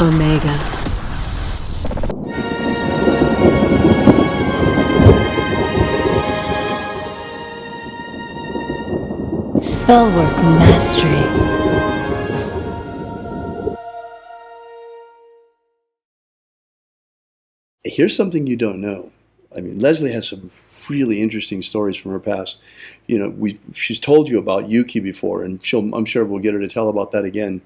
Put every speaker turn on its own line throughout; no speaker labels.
Omega. Spellwork Mastery.
Here's something you don't know. I mean, Leslie has some really interesting stories from her past. You know, she's told you about Yuki before, and I'm sure we'll get her to tell about that again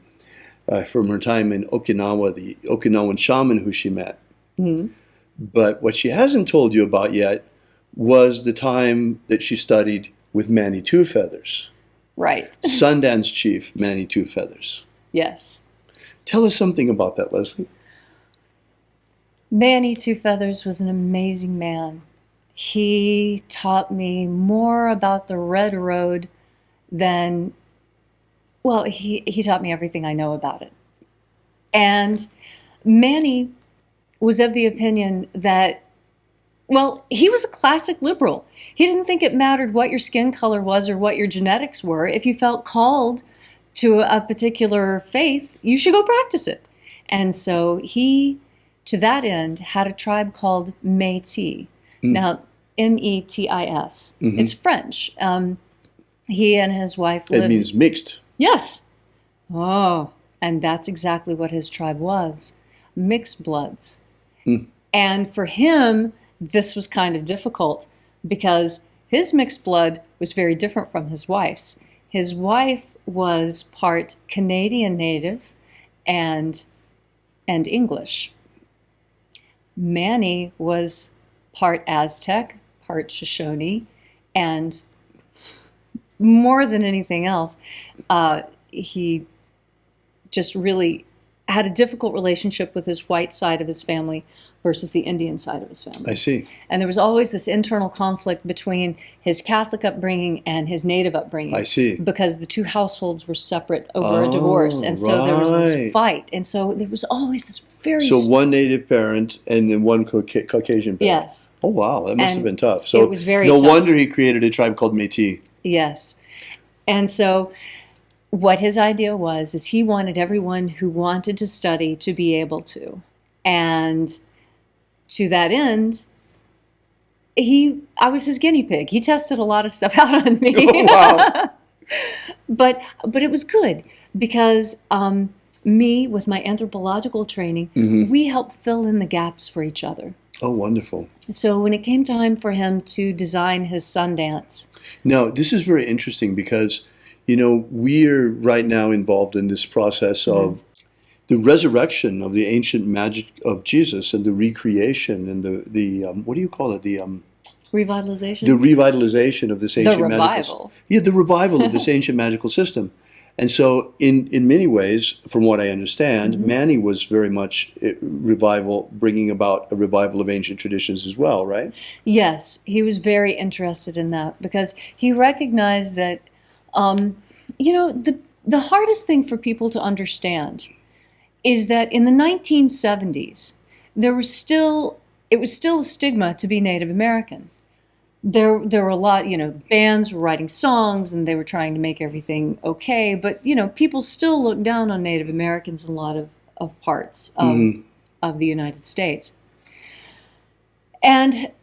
from her time in Okinawa, the Okinawan shaman who she met.
Mm-hmm.
But what she hasn't told you about yet was the time that she studied with Manny Two Feathers.
Right.
Sundance Chief Manny Two Feathers.
Yes.
Tell us something about that, Leslie.
Manny Two Feathers was an amazing man. He taught me more about the Red Road than, well, he taught me everything I know about it. And Manny was of the opinion that, well, he was a classic liberal. He didn't think it mattered what your skin color was or what your genetics were. If you felt called to a particular faith, you should go practice it. And so he, to that end, had a tribe called Métis. Now, M-E-T-I-S.
Mm-hmm.
It's French. He and his wife lived...
It means mixed.
Yes. Oh, and that's exactly what his tribe was. Mixed bloods. And for him, this was kind of difficult because his mixed blood was very different from his wife's. His wife was part Canadian native and English. Manny was part Aztec, part Shoshone, and more than anything else, he just really had a difficult relationship with his white side of his family versus the Indian side of his family.
I see.
And there was always this internal conflict between his Catholic upbringing and his native upbringing.
I see.
Because the two households were separate over a divorce. And so there was this fight. And so there was always this very...
So one native parent and then one Caucasian parent.
Yes.
Oh, wow. That must have been tough.
So it was very tough.
No wonder he created a tribe called Métis.
Yes. And so what his idea was is he wanted everyone who wanted to study to be able to. And to that end, I was his guinea pig. He tested a lot of stuff out on me.
Oh, wow.
But it was good because me, with my anthropological training, we helped fill in the gaps for each other.
Oh, wonderful.
So when it came time for him to design his Sundance.
Now, this is very interesting because, you know, we're right now involved in this process of the resurrection of the ancient magic of Jesus and the recreation and the what do you call it? The
revitalization?
The revitalization of this ancient magical...
The revival.
Yeah, the revival of this ancient magical system. And so in many ways, from what I understand, Manny was very much bringing about a revival of ancient traditions as well, right?
Yes, he was very interested in that because he recognized that, you know, the hardest thing for people to understand is that in the 1970s, it was still a stigma to be Native American. There were a lot, you know, bands were writing songs and they were trying to make everything okay, but, you know, people still looked down on Native Americans in a lot of parts of the United States. And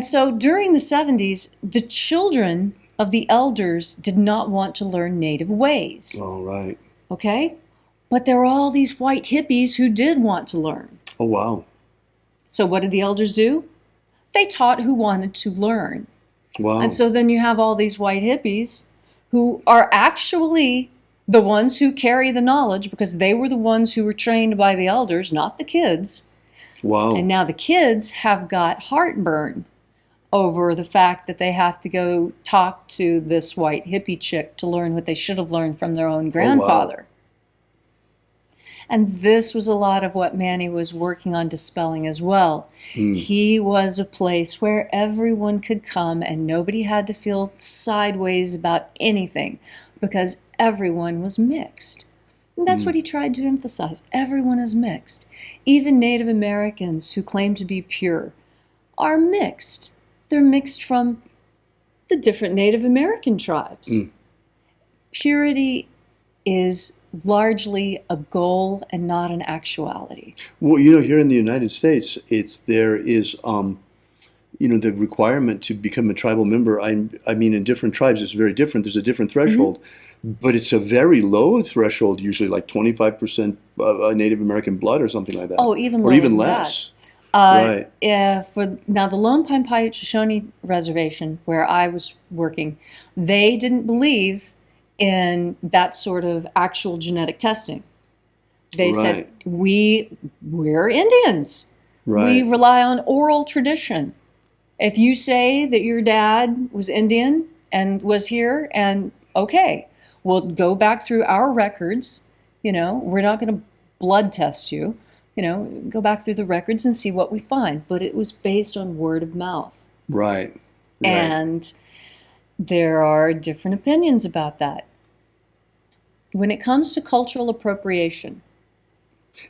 so during the 70s, the children of the elders did not want to learn Native ways.
All right.
Okay? But there were all these white hippies who did want to learn.
Oh, wow.
So what did the elders do? They taught who wanted to learn.
Wow.
And so then you have all these white hippies who are actually the ones who carry the knowledge because they were the ones who were trained by the elders, not the kids.
Wow.
And now the kids have got heartburn over the fact that they have to go talk to this white hippie chick to learn what they should have learned from their own grandfather.
Oh, wow.
And this was a lot of what Manny was working on dispelling as well. He was a place where everyone could come and nobody had to feel sideways about anything because everyone was mixed. And that's what he tried to emphasize. Everyone is mixed. Even Native Americans who claim to be pure are mixed. They're mixed from the different Native American tribes. Purity is largely a goal and not an actuality.
Well, here in the United States, there is the requirement to become a tribal member. I mean, in different tribes, it's very different. There's a different threshold, but it's a very low threshold, usually like 25% Native American blood or something like that.
Oh, even
or
lower
even
than
less.
that.
Right.
Now the Lone Pine Paiute Shoshone Reservation, where I was working, they didn't believe in that sort of actual genetic testing. They said,
Right.
we're Indians. We
Right.
rely on oral tradition. If you say that your dad was Indian and was here, and okay, we'll go back through our records. We're not going to blood test you. Go back through the records and see what we find. But it was based on word of mouth.
Right. Right.
And there are different opinions about that. When it comes to cultural appropriation.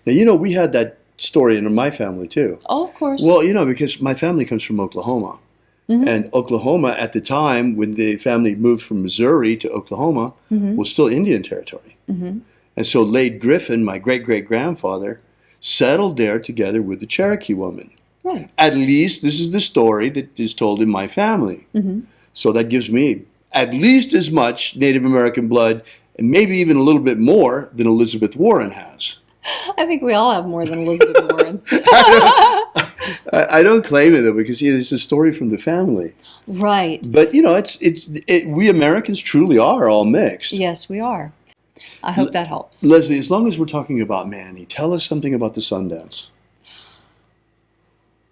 Now, we had that story in my family too.
Oh, of course.
Well, because my family comes from Oklahoma. And Oklahoma, at the time when the family moved from Missouri to Oklahoma, was still Indian territory. And so Lade Griffin, my great-great-grandfather, settled there together with the Cherokee woman.
Right.
At least this is the story that is told in my family. So that gives me at least as much Native American blood, and maybe even a little bit more than Elizabeth Warren has.
I think we all have more than Elizabeth Warren.
I don't claim it though, because it's a story from the family.
Right.
But we Americans truly are all mixed.
Yes, we are. I hope that helps.
Leslie, as long as we're talking about Manny, tell us something about the Sundance.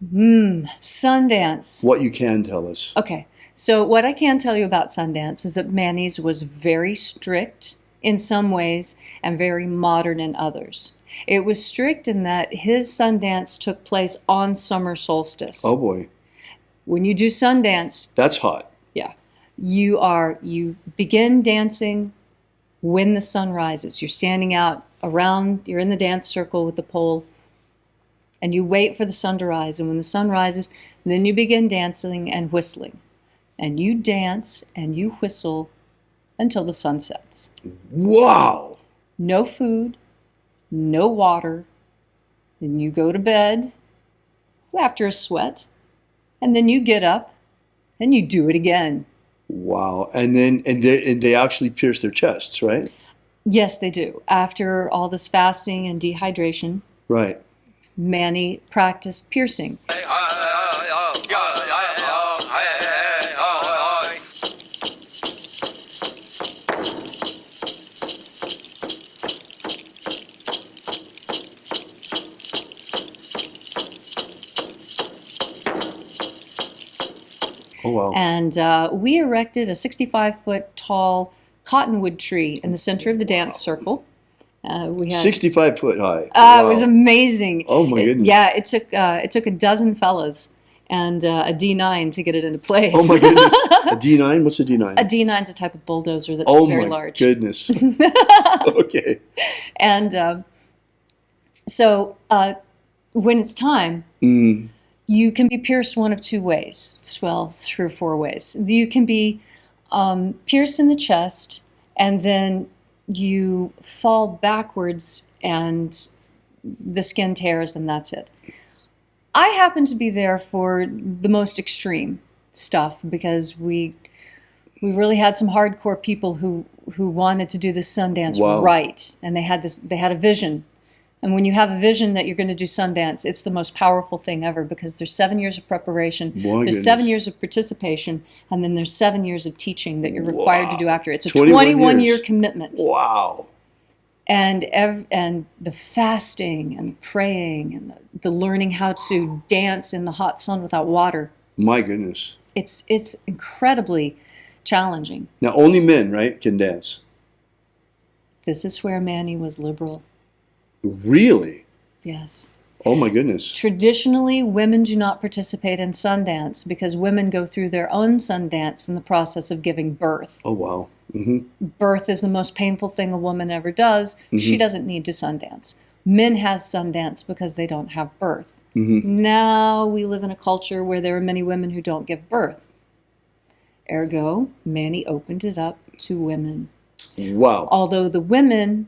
Sundance.
What you can tell us.
Okay. So what I can tell you about Sundance is that Manny's was very strict in some ways and very modern in others. It was strict in that his Sundance took place on summer solstice.
Oh boy.
When you do Sundance,
That's hot.
yeah, you begin dancing when the sun rises. You're standing out around, you're in the dance circle with the pole, and you wait for the sun to rise. And when the sun rises, then you begin dancing and whistling. And you dance and you whistle until the sun sets.
Wow.
No food, no water. Then you go to bed after a sweat, and then you get up and you do it again.
Wow. And then they actually pierce their chests, right?
Yes, they do. After all this fasting and dehydration,
Right.
Manny practiced piercing.
Oh wow.
And we erected a 65-foot tall cottonwood tree in the center of the dance circle. We had
65 foot high.
It
Wow.
was amazing.
Oh my goodness.
Yeah, it took a dozen fellas and a D9 to get it into place.
Oh my goodness. A D9? What's a D9?
A D9 is a type of bulldozer that's
Oh
very
my
large.
goodness. Okay.
And so when it's time, you can be pierced one of two ways. Well, 3 or 4 ways. You can be pierced in the chest, and then you fall backwards and the skin tears, and that's it. I happened to be there for the most extreme stuff because we really had some hardcore people who wanted to do this Sundance
Wow.
right, and they had a vision. And when you have a vision that you're going to do Sundance, it's the most powerful thing ever because there's 7 years of preparation,
My
there's
goodness.
7 years of participation, and then there's 7 years of teaching that you're required to do after. It's a
21
21-year
years.
commitment.
Wow.
And the fasting and the praying and the learning how to dance in the hot sun without water.
My goodness.
It's incredibly challenging.
Now only men, right, can dance.
This is where Manny was liberal.
Really?
Yes.
Oh my goodness.
Traditionally, women do not participate in Sundance because women go through their own Sundance in the process of giving birth.
Oh wow.
Birth is the most painful thing a woman ever does. She doesn't need to Sundance. Men have Sundance because they don't have birth. Now we live in a culture where there are many women who don't give birth. Ergo, Manny opened it up to women.
Wow.
Although the women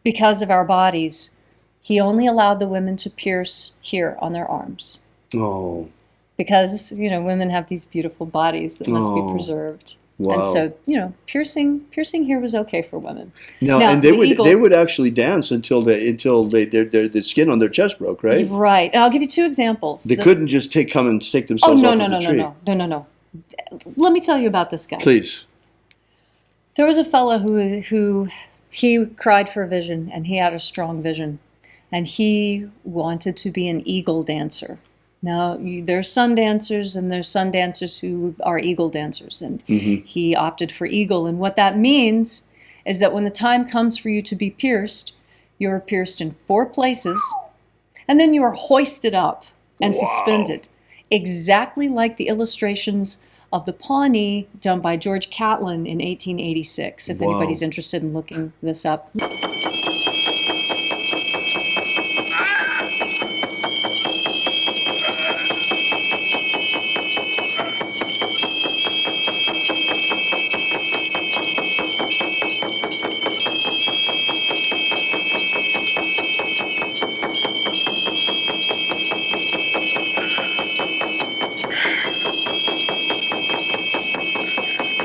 because of our bodies, he only allowed the women to pierce here on their arms.
Oh.
Because, women have these beautiful bodies that must be
Oh.
preserved.
Wow.
And so, piercing here was okay for women.
Now, and they would actually dance until the skin on their chest broke, right?
Right. And I'll give you two examples.
They couldn't just take themselves off
no,
of
no,
the
no,
tree.
no. Let me tell you about this guy.
Please.
There was a fellow who he cried for a vision, and he had a strong vision, and he wanted to be an eagle dancer. Now, there's sun dancers, and there's sun dancers who are eagle dancers, and he opted for eagle. And what that means is that when the time comes for you to be pierced, you're pierced in 4 places, and then you are hoisted up and suspended, exactly like the illustrations of the Pawnee done by George Catlin in 1886, if anybody's interested in looking this up.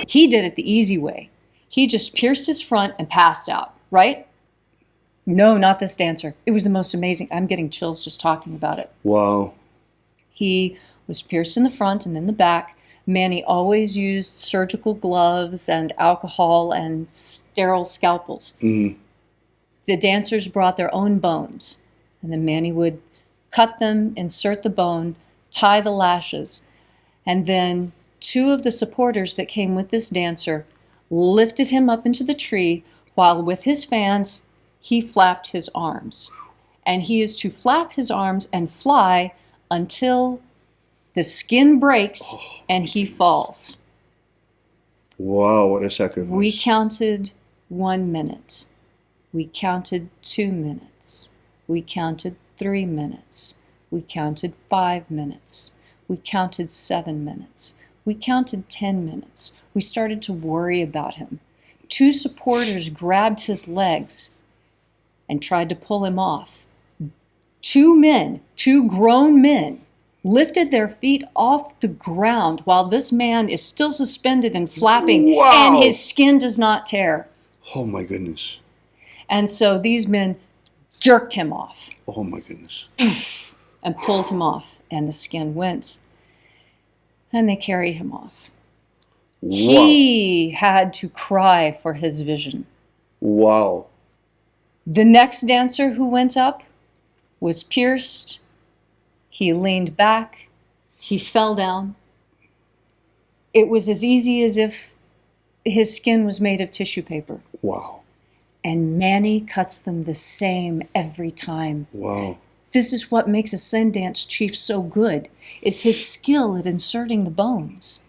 He did it the easy way. He just pierced his front and passed out, right? No, not this dancer. It was the most amazing. I'm getting chills just talking about it.
Wow.
He was pierced in the front and in the back. Manny always used surgical gloves and alcohol and sterile scalpels. The dancers brought their own bones, and then Manny would cut them, insert the bone, tie the lashes, and then 2 of the supporters that came with this dancer lifted him up into the tree while with his fans he flapped his arms. And he is to flap his arms and fly until the skin breaks and he falls.
Wow, what a sacrifice.
We counted 1 minute. We counted 2 minutes. We counted 3 minutes. We counted 5 minutes. We counted 7 minutes. We counted 10 minutes. We started to worry about him. 2 supporters grabbed his legs and tried to pull him off. 2 men, 2 grown men, lifted their feet off the ground while this man is still suspended and flapping,
Wow.
and his skin does not tear.
Oh my goodness.
And so these men jerked him off
Oh my goodness.
and pulled him off, and the skin went. And they carried him off.
Wow.
He had to cry for his vision.
Wow.
The next dancer who went up was pierced. He leaned back. He fell down. It was as easy as if his skin was made of tissue paper.
Wow.
And Manny cuts them the same every time.
Wow.
This is what makes a sun dance chief so good, is his skill at inserting the bones.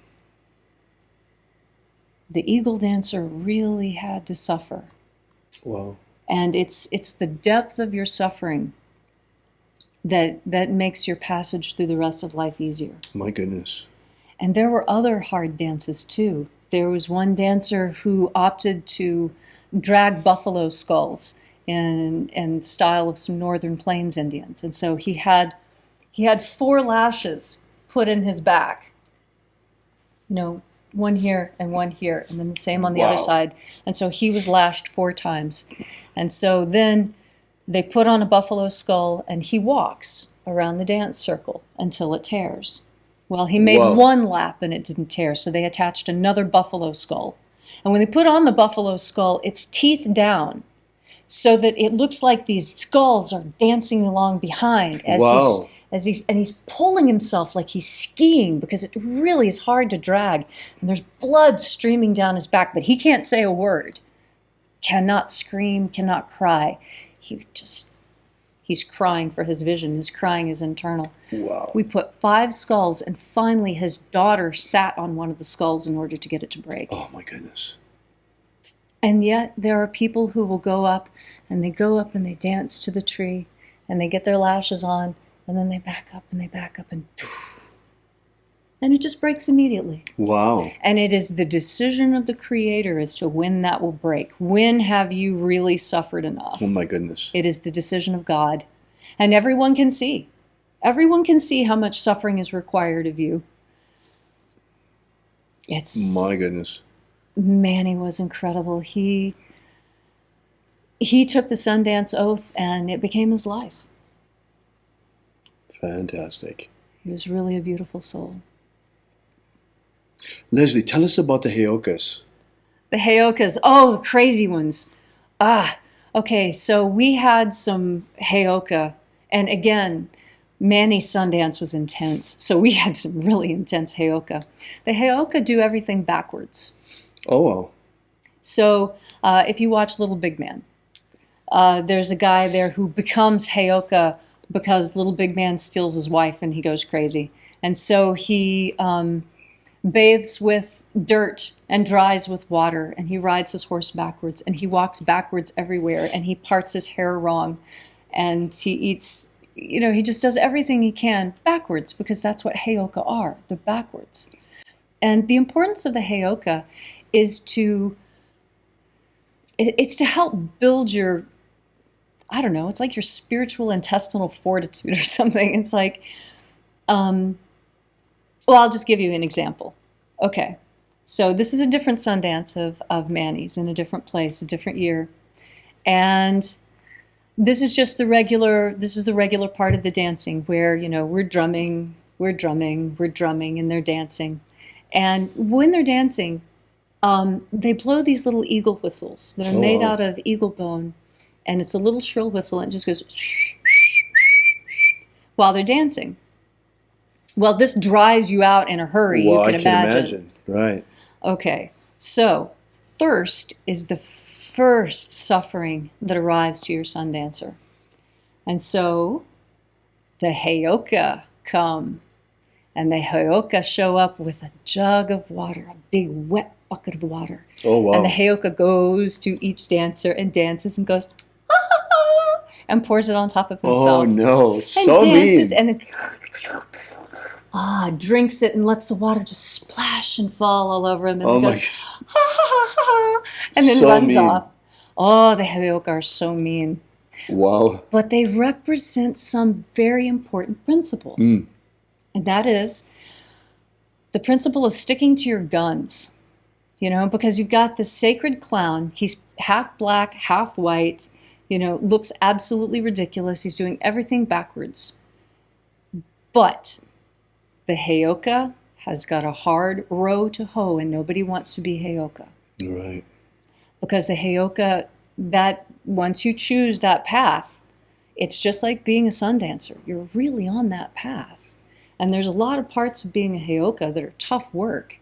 The eagle dancer really had to suffer.
Wow.
And it's the depth of your suffering that makes your passage through the rest of life easier.
My goodness.
And there were other hard dances too. There was one dancer who opted to drag buffalo skulls in the style of some Northern Plains Indians. And so he had 4 lashes put in his back. One here and one here, and then the same on the other side. And so he was lashed 4 times. And so then they put on a buffalo skull, and he walks around the dance circle until it tears. Well, he made 1 lap and it didn't tear, so they attached another buffalo skull. And when they put on the buffalo skull, it's teeth down, so that it looks like these skulls are dancing along behind as he's pulling himself like he's skiing, because it really is hard to drag. And there's blood streaming down his back, but he can't say a word. Cannot scream, cannot cry. He's crying for his vision. His crying is internal.
Wow.
We put 5 skulls, and finally his daughter sat on one of the skulls in order to get it to break.
Oh my goodness.
And yet there are people who will go up and they dance to the tree, and they get their lashes on, and then they back up and and it just breaks immediately.
Wow.
And it is the decision of the Creator as to when that will break. When have you really suffered enough?
Oh my goodness.
It is the decision of God. And everyone can see. Everyone can see how much suffering is required of you.
My goodness.
Manny was incredible. He took the Sundance Oath and it became his life.
Fantastic.
He was really a beautiful soul.
Leslie, tell us about the Heyokas.
The Heyokas, oh, the crazy ones. Okay, so we had some Heyoka, and again, Manny's Sundance was intense, so we had some really intense Heyoka. The Heyoka do everything backwards.
Oh, wow.
So if you watch Little Big Man, there's a guy there who becomes Heyoka because Little Big Man steals his wife and he goes crazy. And so he bathes with dirt and dries with water, and he rides his horse backwards, and he walks backwards everywhere, and he parts his hair wrong, and he eats, he just does everything he can backwards, because that's what Heyoka are. They're backwards. And the importance of the Heyoka is it's to help build your, I don't know, it's like your spiritual intestinal fortitude or something. It's like, well, I'll just give you an example. Okay, so this is a different Sundance of Manny's in a different place, a different year. And this is just the regular part of the dancing where, we're drumming, and they're dancing. And when they're dancing, they blow these little eagle whistles that are made out of eagle bone. And it's a little shrill whistle, and it just goes while they're dancing. Well, this dries you out in a hurry, you can imagine.
Right.
Okay, so thirst is the first suffering that arrives to your Sundancer. And so the Heyoka come, and the Heyoka show up with a jug of water, a big wet bucket of water.
Oh, wow.
And the Heyoka goes to each dancer and dances and goes, ha, ha, ha, and pours it on top of himself.
Oh, no,
and
so
dances,
mean.
and then drinks it and lets the water just splash and fall all over him, and then goes, ha, ha, ha, ha, and then
So
runs
mean.
off. Oh, the Heyoka are so mean.
Wow.
But they represent some very important principle. And that is the principle of sticking to your guns. Because you've got the sacred clown. He's half black, half white, looks absolutely ridiculous. He's doing everything backwards. But the Heyoka has got a hard row to hoe, and nobody wants to be Heyoka.
Right.
Because the Heyoka, that once you choose that path, it's just like being a Sundancer. You're really on that path. And there's a lot of parts of being a Heyoka that are tough work.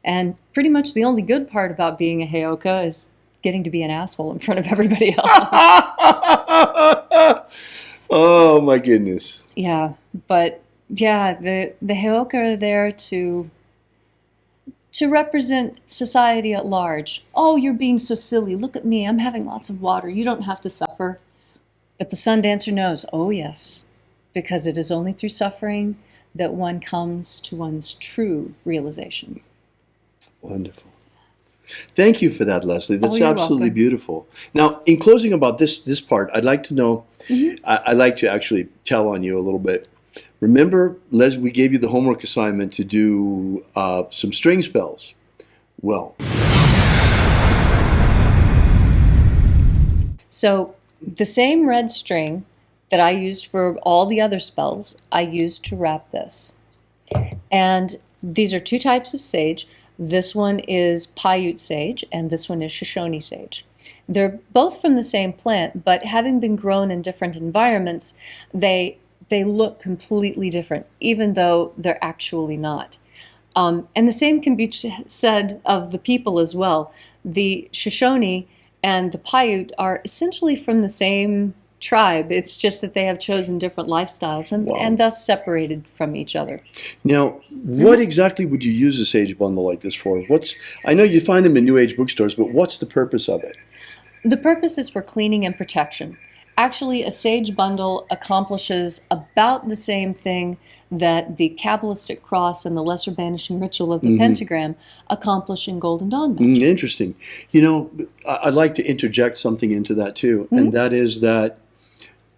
And pretty much the only good part about being a Heyoka is getting to be an asshole in front of everybody else.
Oh, my goodness.
Yeah, but yeah, the Heyoka are there to represent society at large. Oh, you're being so silly. Look at me. I'm having lots of water. You don't have to suffer. But the Sundancer knows, oh yes, because it is only through suffering that one comes to one's true realization.
Wonderful. Thank you for that, Leslie. That's
you're
absolutely
welcome.
beautiful. Now, in closing about this part, I'd like to know, I'd like to actually tell on you a little bit. Remember, Les, we gave you the homework assignment to do some string spells. Well.
So the same red string that I used for all the other spells, I used to wrap this. And these are two types of sage. This one is Paiute sage, and this one is Shoshone sage. They're both from the same plant, but having been grown in different environments, they look completely different, even though they're actually not. And the same can be said of the people as well. The Shoshone and the Paiute are essentially from the same tribe. It's just that they have chosen different lifestyles and thus separated from each other.
Now, what exactly would you use a sage bundle like this for? I know you find them in New Age bookstores, but what's the purpose of it?
The purpose is for cleaning and protection. Actually, a sage bundle accomplishes about the same thing that the Kabbalistic cross and the lesser banishing ritual of the pentagram accomplish in Golden Dawn magic.
Interesting. You know, I'd like to interject something into that too, and that is that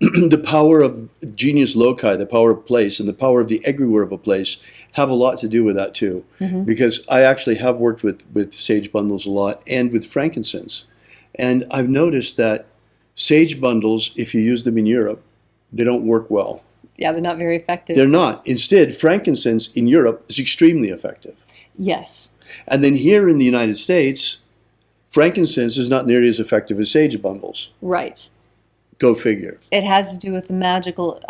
the power of genius loci, the power of place, and the power of the egregore of a place have a lot to do with that too. Because I actually have worked with sage bundles a lot and with frankincense. And I've noticed that sage bundles, if you use them in Europe, they don't work well.
Yeah, they're not very effective.
They're not. Instead, frankincense in Europe is extremely effective.
Yes.
And then here in the United States, frankincense is not nearly as effective as sage bundles.
Right.
Go figure.
It has to do with the magical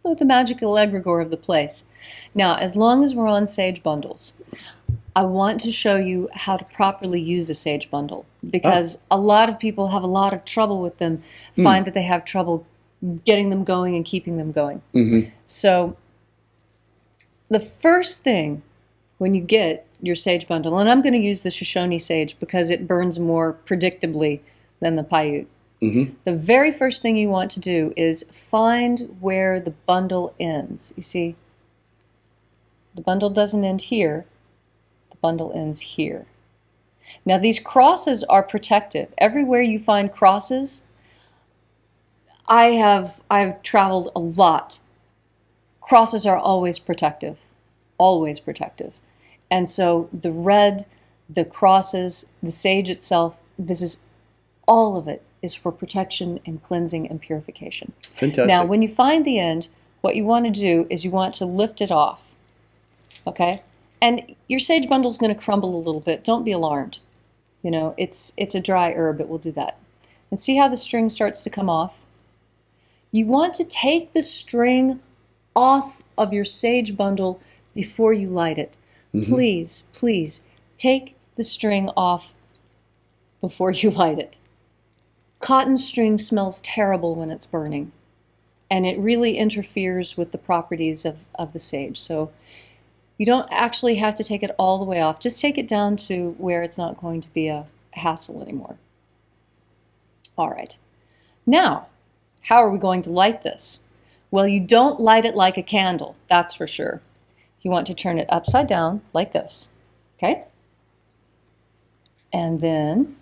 egregore of the place. Now, as long as we're on sage bundles, I want to show you how to properly use a sage bundle, because a lot of people have a lot of trouble with them, find that they have trouble getting them going and keeping them going. So the first thing when you get your sage bundle, and I'm going to use the Shoshone sage because it burns more predictably than the Paiute. The very first thing you want to do is find where the bundle ends. You see, the bundle doesn't end here. The bundle ends here. Now, these crosses are protective. Everywhere you find crosses, I've traveled a lot. Crosses are always protective. Always protective. And so the red, the crosses, the sage itself, this is all of it is for protection and cleansing and purification.
Fantastic.
Now, when you find the end, what you want to do is you want to lift it off, okay? And your sage bundle is going to crumble a little bit. Don't be alarmed. You know, it's a dry herb. It will do that. And see how the string starts to come off? You want to take the string off of your sage bundle before you light it. Please, please, take the string off before you light it. Cotton string smells terrible when it's burning, and it really interferes with the properties of the sage. So you don't actually have to take it all the way off. Just take it down to where it's not going to be a hassle anymore. All right. Now, how are we going to light this? Well, you don't light it like a candle, that's for sure. You want to turn it upside down like this, okay? And then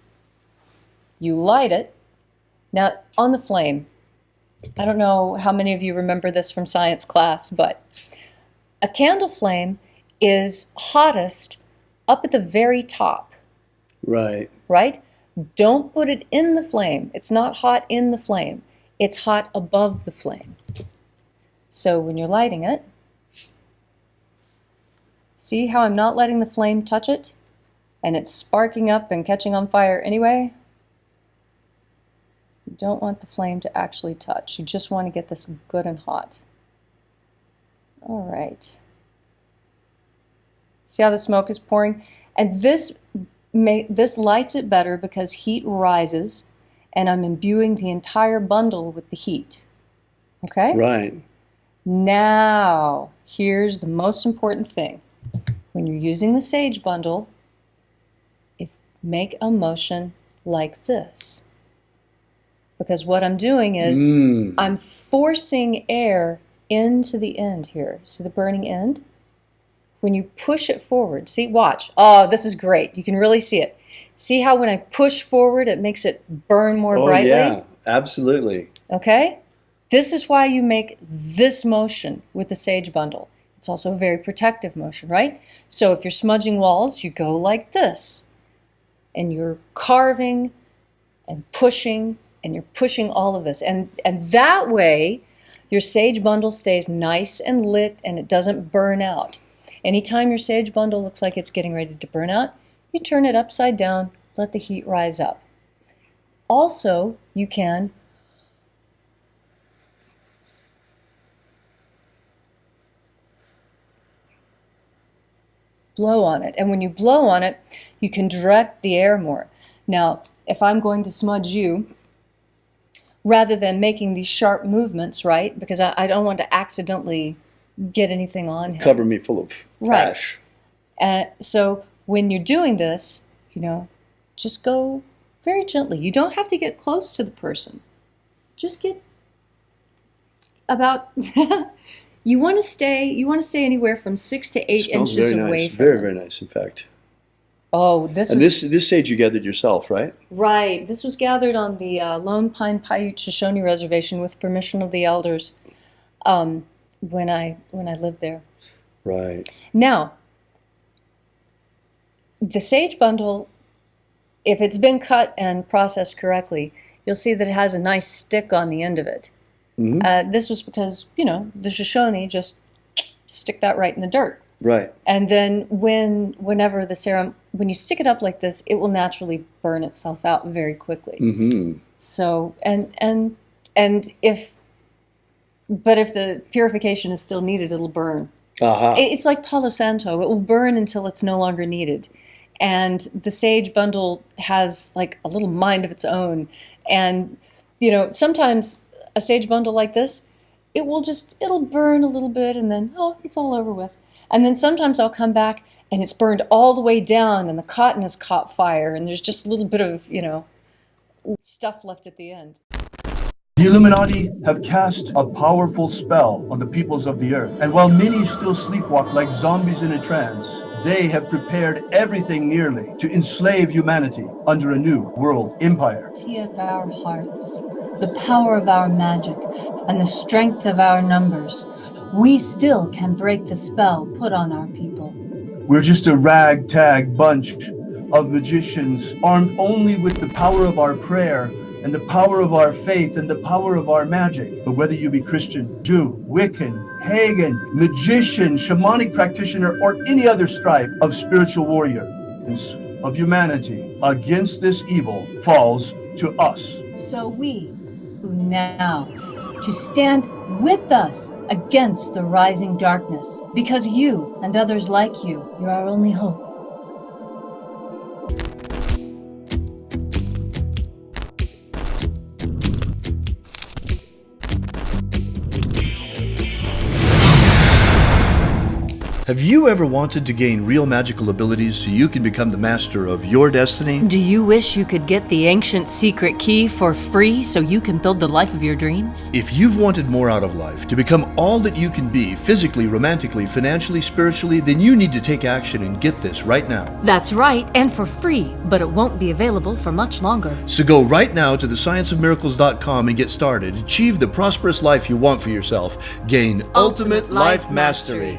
you light it. Now, on the flame, I don't know how many of you remember this from science class, but a candle flame is hottest up at the very top.
Right.
Right? Don't put it in the flame. It's not hot in the flame. It's hot above the flame. So when you're lighting it, see how I'm not letting the flame touch it? And it's sparking up and catching on fire anyway? You don't want the flame to actually touch. You just want to get this good and hot. All right. See how the smoke is pouring? And this lights it better because heat rises, and I'm imbuing the entire bundle with the heat. Okay?
Right.
Now, here's the most important thing. When you're using the sage bundle, make a motion like this. Because what I'm doing is I'm forcing air into the end here. See the burning end? When you push it forward, see, watch. Oh, this is great. You can really see it. See how when I push forward, it makes it burn more brightly?
Yeah, absolutely.
Okay? This is why you make this motion with the sage bundle. It's also a very protective motion, right? So if you're smudging walls, you go like this. And you're carving and you're pushing all of this. And that way, your sage bundle stays nice and lit and it doesn't burn out. Anytime your sage bundle looks like it's getting ready to burn out, you turn it upside down, let the heat rise up. Also, you can blow on it. And when you blow on it, you can direct the air more. Now, if I'm going to smudge you, rather than making these sharp movements, right, because I don't want to accidentally get anything on him.
Cover me full of ash.
So when you're doing this, you know, just go very gently. You don't have to get close to the person. just get about you want to stay anywhere from 6 to 8
Smells
inches
very
away
nice.
from
Very,
them.
very nice, in fact.
Oh, this
And
was
this sage you gathered yourself, right?
right. This was gathered on the Lone Pine Paiute Shoshone Reservation with permission of the elders when I lived there.
Right.
Now, the sage bundle, if it's been cut and processed correctly, you'll see that it has a nice stick on the end of it. This was because, the Shoshone just stick that right in the dirt.
Right.
And then whenever the serum, when you stick it up like this, it will naturally burn itself out very quickly.
Mm-hmm.
So, if the purification is still needed, it'll burn.
Aha.
It's like Palo Santo. It will burn until it's no longer needed. And the sage bundle has like a little mind of its own. And, sometimes a sage bundle like this, it'll burn a little bit and then, it's all over with. And then sometimes I'll come back and it's burned all the way down and the cotton has caught fire and there's just a little bit of, stuff left at the end.
The Illuminati have cast a powerful spell on the peoples of the earth. And while many still sleepwalk like zombies in a trance, they have prepared everything nearly to enslave humanity under a new world empire.
Of our hearts, the power of our magic, and the strength of our numbers, we still can break the spell put on our people.
We're just a ragtag bunch of magicians armed only with the power of our prayer and the power of our faith and the power of our magic. But whether you be Christian, Jew, Wiccan, pagan, magician, shamanic practitioner, or any other stripe of spiritual warrior of humanity against this evil falls to us.
So we, who now, to stand with us against the rising darkness, because you and others like you're our only hope.
Have you ever wanted to gain real magical abilities so you can become the master of your destiny?
Do you wish you could get the ancient secret key for free so you can build the life of your dreams?
If you've wanted more out of life, to become all that you can be, physically, romantically, financially, spiritually, then you need to take action and get this right now.
That's right, and for free, but it won't be available for much longer.
So go right now to thescienceofmiracles.com and get started. Achieve the prosperous life you want for yourself. Gain ultimate life mastery.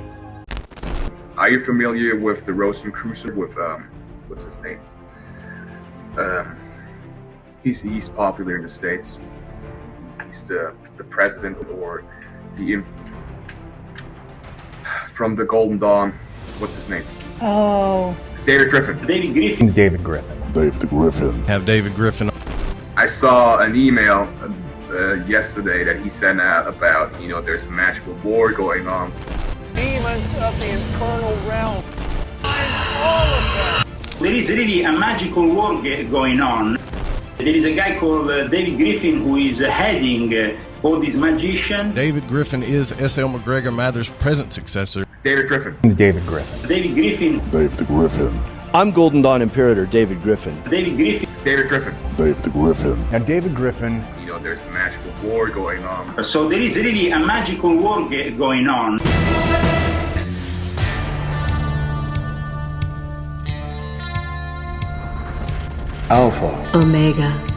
Are you familiar with the Rosen Cruiser with what's his name? He's popular in the States. He's the president or the from the Golden Dawn. What's his name?
Oh.
David Griffin.
David Griffin.
David Griffin.
David Griffin.
Have David Griffin.
I saw an email yesterday that he sent out about there's a magical war going on.
Demons of the infernal realm. All of them.
There is really a magical war going on. There is a guy called David Griffin who is heading all these magicians.
David Griffin is S.L. McGregor Mather's present successor.
David Griffin.
David Griffin.
David Griffin.
David Griffin.
I'm Golden Dawn Imperator David Griffin.
David Griffin.
David Griffin.
David Griffin.
Now David Griffin.
There's a magical war going on.
So there is really a magical war going on.
Alpha
Omega.